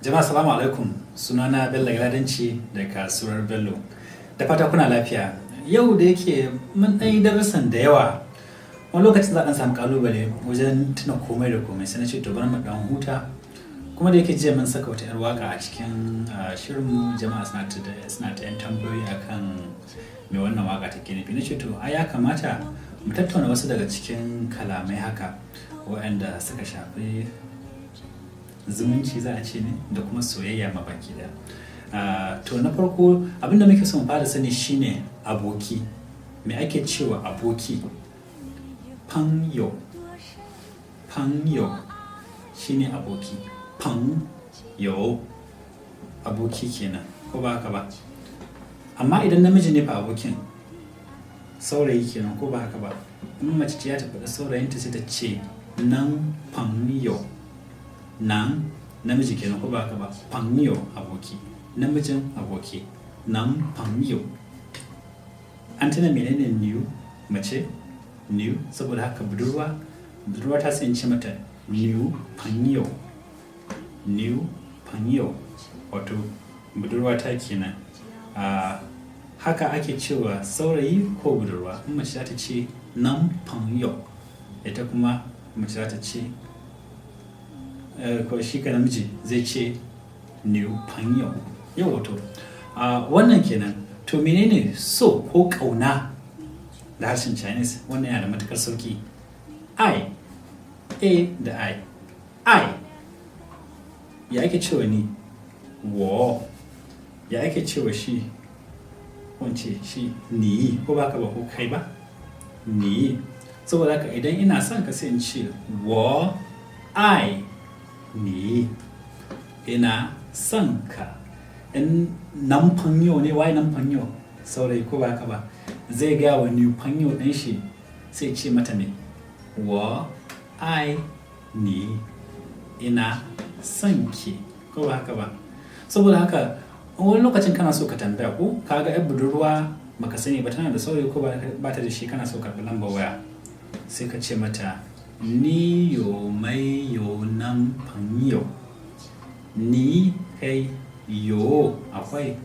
Jama'a salamu alaikum, sunana Bello Galadanci da kasuwar Bello. Da fata kuna lafiya. Yau da yake mun ɗan yi darasan da yawa. Wani lokacin za a ɗan samu ƙalubale wajen tuna komai da komai, sai na ce to bari mu ɗan huta. Kuma da yake jiya mun saka wata 'yar waka a cikin shirinmu, jama'a suna ta 'yan tambayoyi akan me wannan waka take nufi. Na ce to ai ya kamata mu tattauna wasu daga cikin kalamai haka waɗanda suka shafi zumunci za a ce ne da kuma soyayya mabaki da. To na farko abinda muke son fara sani shine aboki. Me ake cewa aboki? Péngyǒu. Péngyǒu shine aboki. Péngyǒu aboki kenan, ko ba haka ba? Amma idan namiji ne fa abokin, saurayi kenan, ko ba haka ba? In mace ce ya tafi da saurayinta sai ta ce nan péngyǒu. Nan namiji kenan, ko ba haka ba? Péngyǒu aboki, namijin aboki. Nan péngyǒu. An tuna menene niu? Mace niu, saboda haka budurwa ta sai in ce mata niu péngyǒu. Niu péngyǒu wato budurwa ta kenan. Haka ake cewa saurayi ko budurwa. In mace za ta ce nan péngyǒu, ita kuma mace za ta ce ko shi ka namiji zai ce niu péngyǒu. Yau wato wannan kenan. To menene so ko kauna da harshen Chinese? Wannan yana da matukar sauki. I, A da I ya ake cewa ni? Wo. Ya ake cewa shi? Wance shi ni, ko ba ka ba, ko kai ba? Ni. Saboda haka idan ina son ka sai in ce wo I ni, ina son ka. In nan péngyǒu ne, wai nan péngyǒu saurayi, ko ba ka ba, zai gaya wa niu péngyǒu ɗin shi sai ce mata ne wo I ni, ina son ki, ko ba haka ba? Saboda haka wani lokacin kana so ka tambaya ko ka ga 'yar budurwa baka sani ba tana da saurayi ko ba ta da shi, kana so karɓi lambar waya sai ka ce mata ni yo méiyǒu nan péngyǒu. Ni kai yo akwai,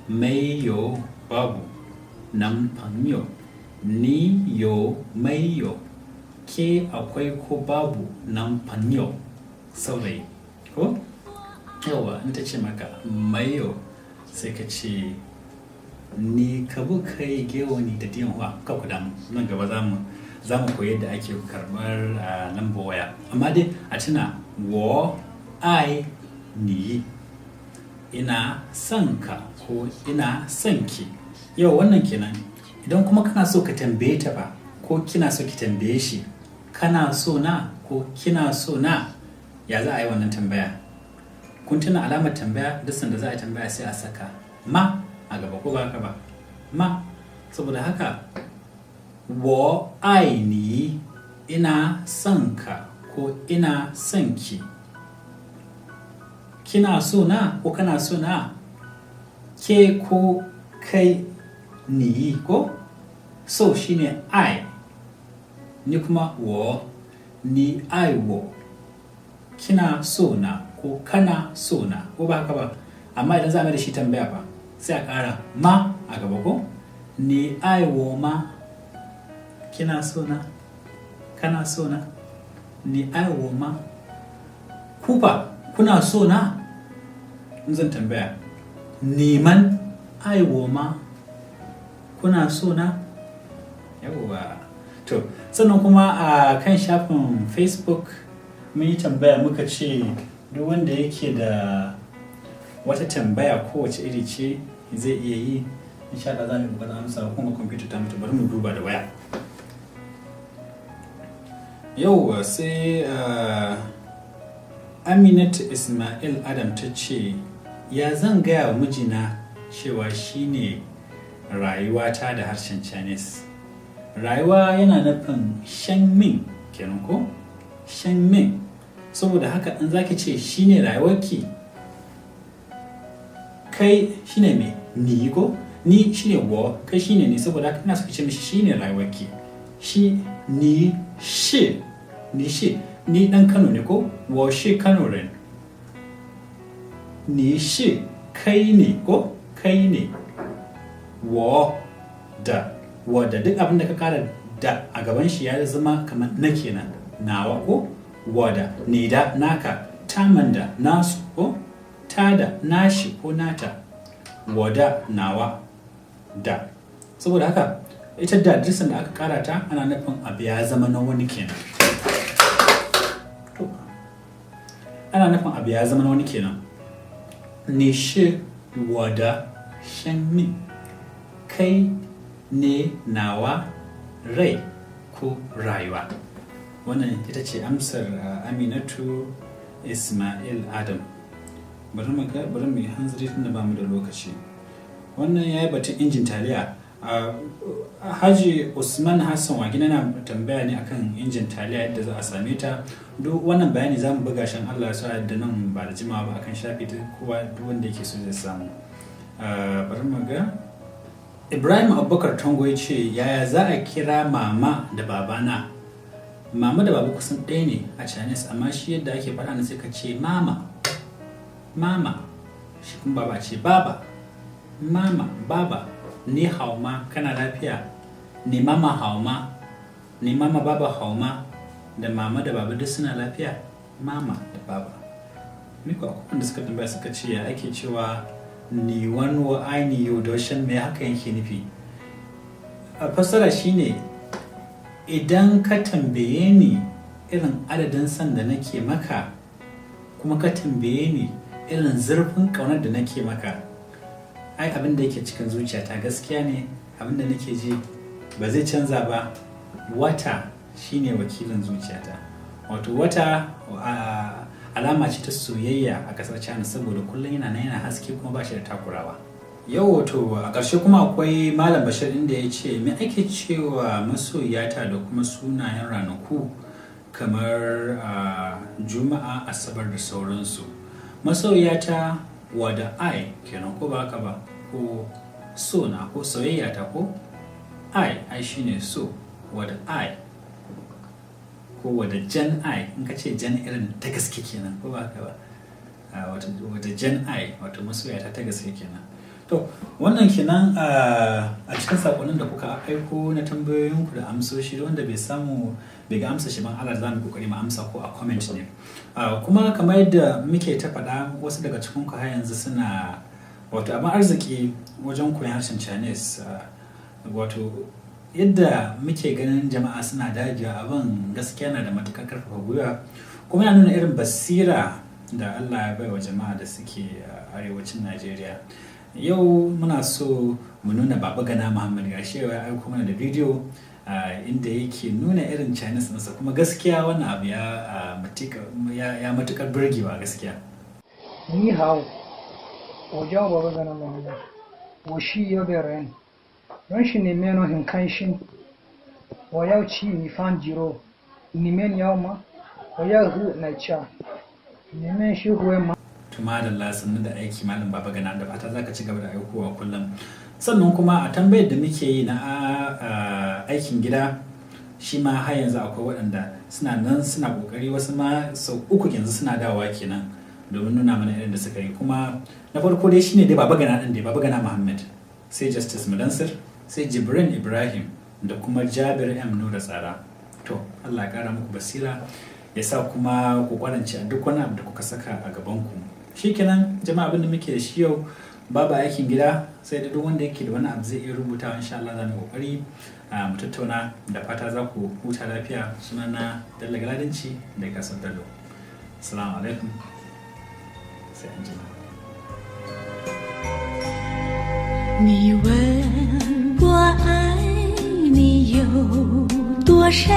méiyǒu babu, nan péngyǒu. Ni yo méiyǒu, ke akwai ko babu, nan péngyǒu saurayi, ko? Yawa in ta ce maka méiyǒu sai ka ce ni ka bu kai gewo ni da diyanwa, ka ku damu, nan gaba za mu koyi yadda ake karɓar lambar waya. Amma dai a tuna wo I ni, ina son ka ko ina son ki. Yau wannan kenan. Idan kuma kana so ka tambaye ta ba ko kina so ki tambaye shi, kana so na ko kina so na, ya za a yi wannan tambaya? Kun tuna alamar tambaya? Duk sanda za a yi tambaya sai a saka ma a gaba, ko ba haka ba? Ma. Saboda haka wo I ni, ina son ka ko ina son ki. Kina so na ko kana so na? Ke ko kai ni, ko? So shine I, ni kuma wo, ni I wo. Kina so na ko kana so na, ko ba haka ba? Amma idan za a mai da shi tambaya ba sai a ƙara ma a gaba, ko? Ni I wo ma. Kina so na? Kana so na? Ni I wo ma. Ku fa kuna so na? In zan tambaya ni man I wo ma. Kuna so na? Yawwa. To sannan kuma a kan shafin Facebook mun yi tambaya, muka ce duk wanda yake da wata tambaya kowace iri ce zai iya yi. Insha Allah za mu yi kokarin amsa, kuma kwamfuta ta mutu, bari mu duba da waya. Yau sai Aminatu Ismail Adam ta ce ya zan gaya wa mijina cewa shine rayuwata da harshen Chinese. Rayuwa yana nufin shēngmìng kenan, ko? Shēngmìng. Saboda haka in zaki ce shine rayuwarki, kai shine me? Ni, ko? Ni shine wo, kai shine ni, saboda haka ina so ki ce mishi shine rayuwarki. Shi ni shi, ni shi, ni dan Kano ne, ko? Wo shi Kano ren. ni shi kai ne ko kai ne wo da duk abin da ka kara da a gaban shi ya zama kamar na kenan nawa ko wada ni da naka taman da nasu ko tada nashi ko nata wada nawa da saboda haka ita da duk da aka kara ta ana nufin abu ya zama na wani kenan ana nufin abu ya zama na wani kenan ni shi wada shēngmìng kai ne nawa rai ko rayuwa. Wannan ita ce amsar Aminatu Ismail Adam. Bari mu hanzari tunda ba mu da lokaci. Wannan yayi batun injin taliya. Haji Usman Hassan Wakilin na tambaya ne akan injin taliya yadda za a same ta. Duk wannan bayani za mu buga shan Allah ya da nan ba da jimawa ba akan shafi kowa duk wanda yake so zai samu. Bari mu ga Ibrahim Abubakar Tango ya ce yaya za a kira mama da babana. Mama da baba kusan ɗaya ne a Chinese amma shi yadda ake faɗa na sai ka ce mama shi kuma baba ce baba mama baba ni hauma kana lafiya ni mama hauma ni mama baba hauma da mama da baba duk suna lafiya mama da baba. Miko akwai wanda suka tambaya suka ce ya ake cewa ni wani wa aini yau da shan mai haka yake nufi. A fassara shine idan ka tambaye ni irin adadin san da nake maka kuma ka tambaye ni irin zurfin ƙaunar da nake maka ai abin da yake cikin zuciyata gaskiya ne abin da nake ji ba zai canza ba. Wata shine wakilin zuciyata. Wato wata alama ce ta soyayya a kasar China saboda kullum yana haske kuma ba shi da takurawa. Yau wato a ƙarshe kuma akwai Malam Bashir inda ya ce me ake cewa masoyiyata da kuma sunayen ranaku kamar Juma'a, Asabar da sauransu. Masoyiyata wada ai kenan ko ba haka ba ko suna ko soyayyata ko ai shine so wada ai ko wada jan ai in ka ce jan irin ta gaske kenan ko ba haka ba wada jan ai wato masoyiyata ta gaske kenan. To wannan kenan a cikin sakonnin da kuka aiko na tambayoyinku da amsoshi wanda bai ga amsa shi ban Allah za mu kokari mu amsa ko a comment ne. Kuma kamar yadda muke ta faɗa wasu daga cikin ku har yanzu suna wato abin arziki wajen koyon harshen Chinese wato yadda muke ganin jama'a suna dajiya abin gaskiya na da matukar karfafa gwiwa kuma yana nuna irin basira da Allah ya bai wa jama'a da suke arewacin Najeriya. Yau muna so mu nuna Baba Gana Muhammad gashi ya aiko mana da bidiyo inda yake nuna irin Chinese nasa kuma gaskiya wannan abu ya matukar burgewa gaskiya. Ni hao, 我叫Baba Gana Muhammad, 我是有的人，认识你们很开心，我要吃米饭鸡肉，你们要吗？我要喝奶茶，你们是会吗？ Tuma da lasannu da aiki Malam Baba Gana da fata zaka ci gaba da aikowa kullum. Sannan kuma a tambayar da muke yi na aikin gida shi ma har yanzu akwai waɗanda suna nan suna kokari wasu ma sau uku yanzu suna dawowa kenan domin nuna mana irin da suka yi. Kuma na farko dai shine dai Baba Gana din dai Baba Gana Muhammad sai Justice Mudansir sai Jibrin Ibrahim da kuma Jabir M Nura Tsara. To Allah ya kara muku basira ya sa kuma ku kwarance a duk wani abu da kuka saka a gaban ku. Shikenan jama'a abin da muke da shi yau babu aikin gida sai da duk wanda yake da wani abu zai iya rubuta insha Allah za mu kokari mu tattauna da fata za ku huta lafiya. Sunana Dalla Galadinci da Kasar Dallo. Assalamu alaikum sai an jima. 你问我爱你有多深